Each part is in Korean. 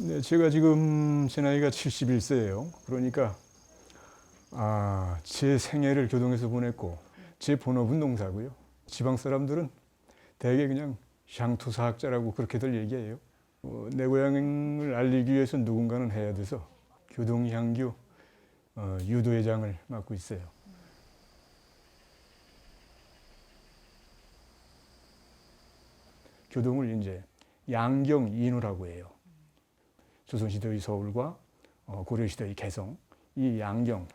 네, 제가 지금 제 나이가 71세예요. 그러니까 제 생애를 교동에서 보냈고 제 본업은 농사고요. 지방 사람들은 대개 그냥 향토사학자라고 그렇게들 얘기해요. 내 고향을 알리기 위해서 누군가는 해야 돼서 교동향교 유도회장을 맡고 있어요. 교동을 이제 양경인후라고 해요. 조선시대의 서울과 고려시대의 개성, 이 양경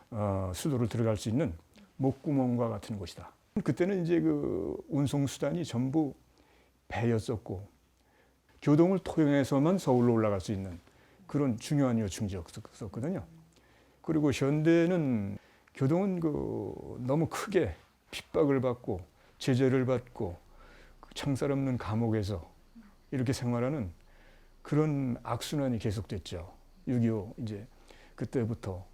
수도를 들어갈 수 있는 목구멍과 같은 곳이다. 그때는 이제 그 운송 수단이 전부 배였었고 교동을 통해서만 서울로 올라갈 수 있는 그런 중요한 요충지였었거든요. 그리고 현대는 교동은 너무 크게 핍박을 받고 제재를 받고 창살 없는 감옥에서 이렇게 생활하는 그런 악순환이 계속됐죠. 6.25 이제 그때부터.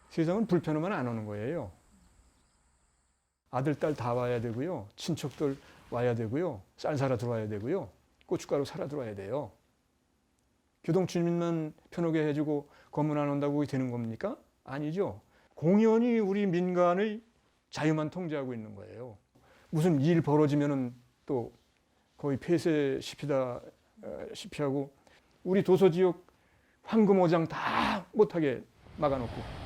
세상은 불편하면 안 오는 거예요. 아들, 딸 다 와야 되고요. 친척들 와야 되고요. 쌀 사러 들어와야 되고요. 고춧가루 사러 들어와야 돼요. 교동 주민만 편하게 해주고 검문 안 온다고 되는 겁니까? 아니죠. 공연히 우리 민간의 자유만 통제하고 있는 거예요. 무슨 일 벌어지면은 또 거의 폐쇄시키다시피 하고 우리 도서지역 황금어장 다 못하게 막아놓고.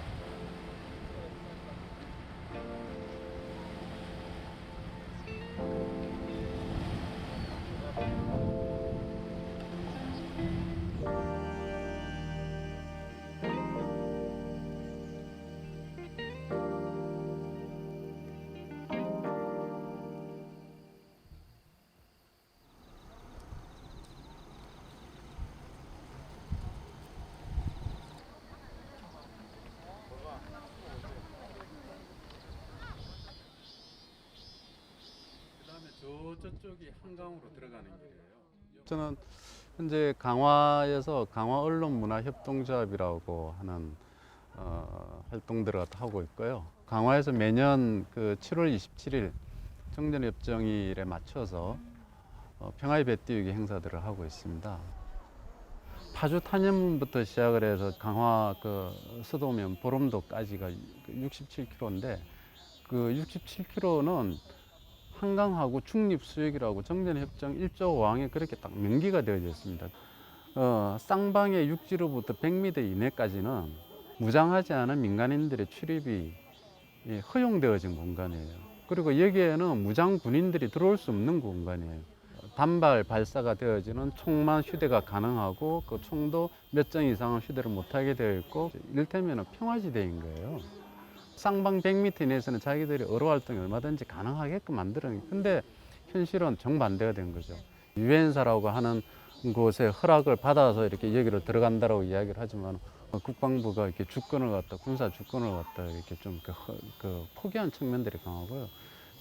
저쪽이 한강으로 들어가는 길이에요. 저는 현재 강화에서 강화언론문화협동조합이라고 하는 활동들을 하고 있고요. 강화에서 매년 그 7월 27일 정전협정일에 맞춰서 평화의 배 띄우기 행사들을 하고 있습니다. 파주 탄현문부터 시작을 해서 강화 서도면 보름도까지가 67km인데 그 67km는 한강하고 중립수역이라고 정전협정 1조 5항에 그렇게 딱 명기가 되어져 있습니다. 쌍방의 육지로부터 100m 이내까지는 무장하지 않은 민간인들의 출입이 허용되어진 공간이에요. 그리고 여기에는 무장 군인들이 들어올 수 없는 공간이에요. 단발 발사가 되어지는 총만 휴대가 가능하고 그 총도 몇 정 이상은 휴대를 못하게 되어 있고 이를테면 평화지대인 거예요. 쌍방 100m 이내에서는 자기들이 어로 활동이 얼마든지 가능하게끔 만들어요. 근데 현실은 정반대가 된 거죠. 유엔사라고 하는 곳에 허락을 받아서 이렇게 여기를 들어간다라고 이야기를 하지만 국방부가 이렇게 주권을 갖다 군사 주권을 갖다 이렇게 좀 포기한 측면들이 강하고요.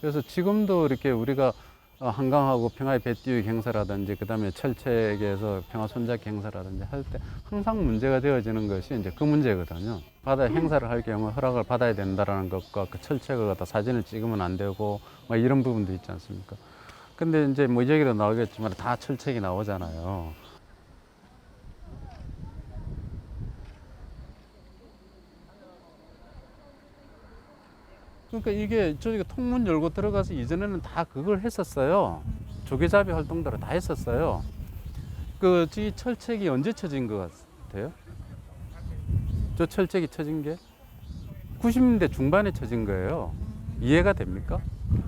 그래서 지금도 이렇게 우리가 한강하고 평화의 배 띄우기 행사라든지 그다음에 철책에서 평화 손잡기 행사라든지 할 때 항상 문제가 되어지는 것이 이제 그 문제거든요. 바다에 행사를 할 경우 허락을 받아야 된다라는 것과 그 철책을 갖다 사진을 찍으면 안 되고 막 이런 부분도 있지 않습니까? 근데 이제 뭐 얘기로 나오겠지만 다 철책이 나오잖아요. 그러니까 이게 저희가 통문 열고 들어가서 이전에는 다 그걸 했었어요. 조개잡이 활동들을 다 했었어요. 이 철책이 언제 쳐진 것 같아요? 저 철책이 쳐진 게 90년대 중반에 쳐진 거예요. 이해가 됩니까?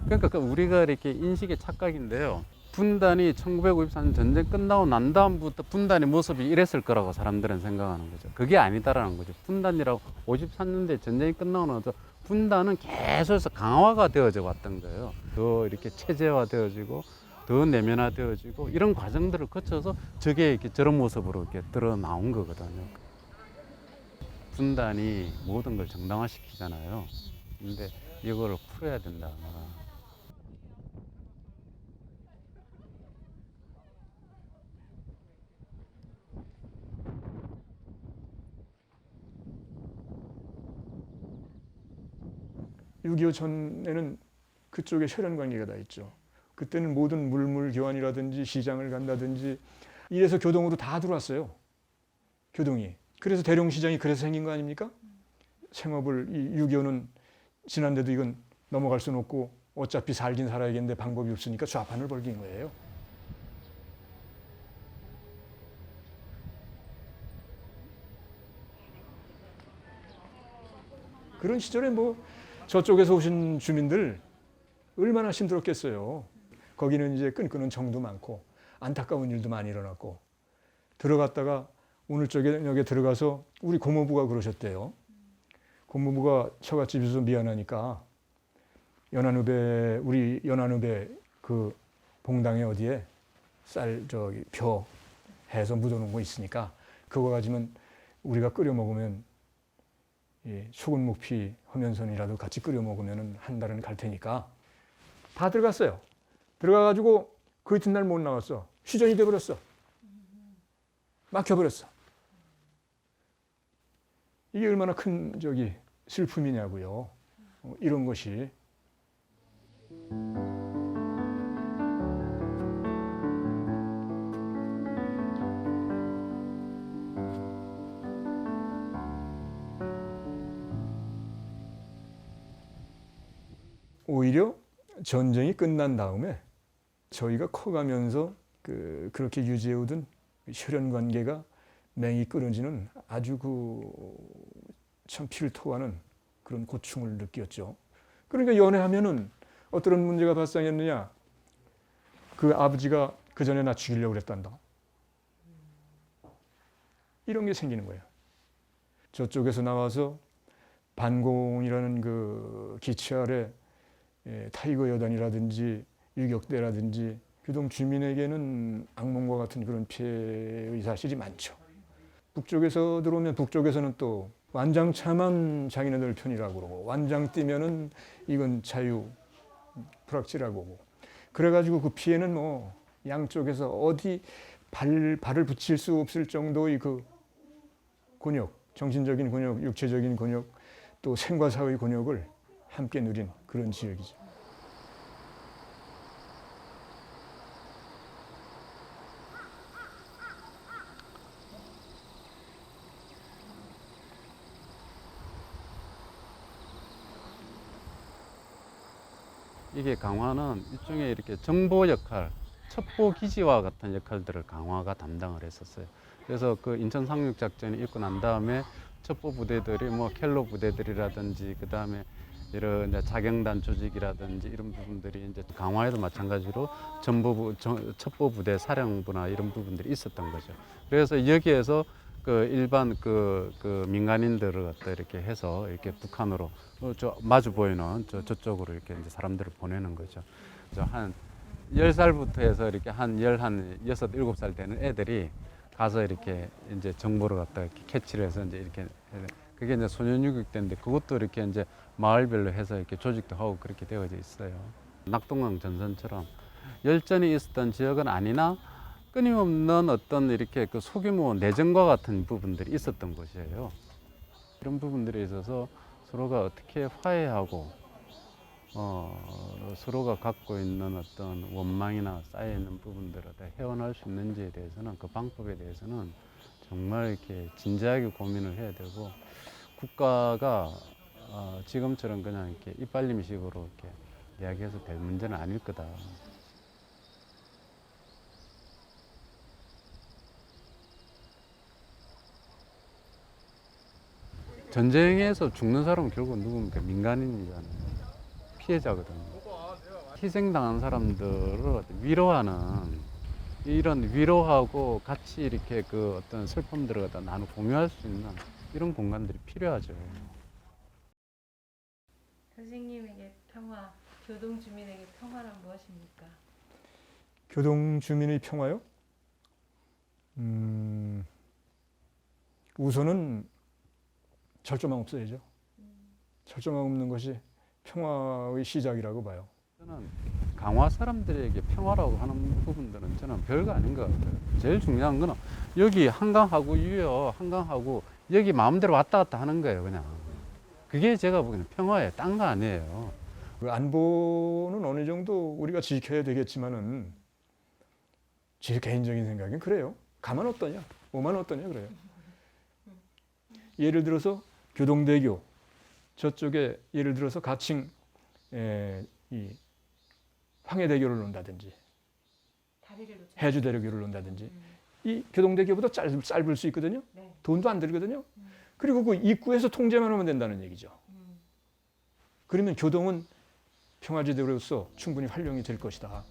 그러니까 우리가 이렇게 인식의 착각인데요. 분단이 1954년 전쟁 끝나고 난 다음부터 분단의 모습이 이랬을 거라고 사람들은 생각하는 거죠. 그게 아니다라는 거죠. 분단이라고 53년대 전쟁이 끝나고 나서 분단은 계속해서 강화가 되어져 왔던 거예요. 더 이렇게 체제화 되어지고 더 내면화 되어지고 이런 과정들을 거쳐서 저게 이렇게 저런 모습으로 이렇게 드러 나온 거거든요. 분단이 모든 걸 정당화시키잖아요. 근데 이거를 풀어야 된다. 6.25 전에는 그쪽에 혈연 관계가 다 있죠. 그때는 모든 물물 교환이라든지 시장을 간다든지 이래서 교동으로 다 들어왔어요. 교동이. 그래서 대룡시장이 그래서 생긴 거 아닙니까? 생업을 이 6.25는 지난데도 이건 넘어갈 수는 없고 어차피 살긴 살아야겠는데 방법이 없으니까 좌판을 벌긴 거예요. 그런 시절에 뭐 저쪽에서 오신 주민들 얼마나 힘들었겠어요. 거기는 이제 끈끈한 정도 많고 안타까운 일도 많이 일어났고 들어갔다가 오늘 저녁에 들어가서 우리 고모부가 그러셨대요. 고모부가 처갓집에서 미안하니까 우리 연안읍에 그 봉당에 어디에 벼 해서 묻어놓은 거 있으니까 그거 가지면 우리가 끓여 먹으면 소금 묵피 하면서이라도 같이 끓여 먹으면 한 달은 갈 테니까 다 들어갔어요. 들어가가지고 그 이튿날 못 나왔어. 휴전이 돼버렸어. 막혀버렸어. 이게 얼마나 큰 슬픔이냐고요. 이런 것이. 오히려 전쟁이 끝난 다음에 저희가 커가면서 그렇게 유지해오던 혈연 관계가 맹이 끊어지는 아주 참 피를 토하는 그런 고충을 느꼈죠. 그러니까 연애하면은 어떤 문제가 발생했느냐? 그 아버지가 그 전에 나 죽이려고 그랬단다. 이런 게 생기는 거예요. 저쪽에서 나와서 반공이라는 그 기체 아래 타이거 여단이라든지 유격대라든지 교동 주민에게는 악몽과 같은 그런 피해의 사실이 많죠. 북쪽에서 들어오면 북쪽에서는 또 완장차만 자기네들 편이라고 그러고 완장 뛰면은 이건 자유 불확실하고 그러고 그래가지고 그 피해는 뭐 양쪽에서 어디 발을 붙일 수 없을 정도의 그 곤욕, 정신적인 곤욕, 육체적인 곤욕 또 생과 사의 곤욕을 함께 누린 그런 지역이죠. 이게 강화는 일종의 이렇게 정보 역할, 첩보 기지와 같은 역할들을 강화가 담당을 했었어요. 그래서 그 인천 상륙 작전이 있고 난 다음에 첩보 부대들이 뭐 켈로 부대들이라든지 그 다음에 이런 이제 자경단 조직이라든지 이런 부분들이 이제 강화에도 마찬가지로 첩보 부대 사령부나 이런 부분들이 있었던 거죠. 그래서 여기에서 그 일반 그 민간인들을 갖다 이렇게 해서 이렇게 북한으로 저 마주 보이는 저쪽으로 이렇게 이제 사람들을 보내는 거죠. 한 10살부터 해서 이렇게 한 6, 7살 되는 애들이 가서 이렇게 이제 정보를 갖다 이렇게 캐치를 해서 이제 이렇게 그게 이제 소년유격대인데 그것도 이렇게 이제 마을별로 해서 이렇게 조직도 하고 그렇게 되어져 있어요. 낙동강 전선처럼 열전이 있었던 지역은 아니나 끊임없는 어떤 이렇게 그 소규모 내전과 같은 부분들이 있었던 곳이에요. 이런 부분들에 있어서 서로가 어떻게 화해하고 서로가 갖고 있는 어떤 원망이나 쌓여 있는 부분들을 다 헤어날 수 있는지에 대해서는 그 방법에 대해서는 정말 이렇게 진지하게 고민을 해야 되고 국가가 지금처럼 그냥 이렇게 이빨림식으로 이렇게 이야기해서 될 문제는 아닐 거다. 전쟁에서 죽는 사람은 결국 누굽니까? 민간인이잖아요. 피해자거든요. 희생당한 사람들을 위로하는 이런 위로하고 같이 이렇게 그 어떤 슬픔들을 갖다 나누 공유할 수 있는 이런 공간들이 필요하죠. 선생님에게 평화, 교동 주민에게 평화란 무엇입니까? 교동 주민의 평화요? 우선은 절조망 없어야죠. 절조망 없는 것이 평화의 시작이라고 봐요. 저는 강화 사람들에게 평화라고 하는 부분들은 저는 별거 아닌 것 같아요. 제일 중요한 거는 여기 한강하고 유여, 한강하고 여기 마음대로 왔다 갔다 하는 거예요, 그냥. 그게 제가 보기에는 평화예요. 딴 거 아니에요. 그 안보는 어느 정도 우리가 지켜야 되겠지만은 제 개인적인 생각엔 그래요. 가만 어떠냐, 오만 어떠냐 그래요. 예를 들어서 교동대교 저쪽에 예를 들어서 가칭 이 황해대교를 논다든지 다리를 놓쳐. 해주대교를 논다든지 이 교동대교보다 짧을 수 있거든요. 네. 돈도 안 들거든요. 그리고 그 입구에서 통제만 하면 된다는 얘기죠. 그러면 교동은 평화지대로서 충분히 활용이 될 것이다.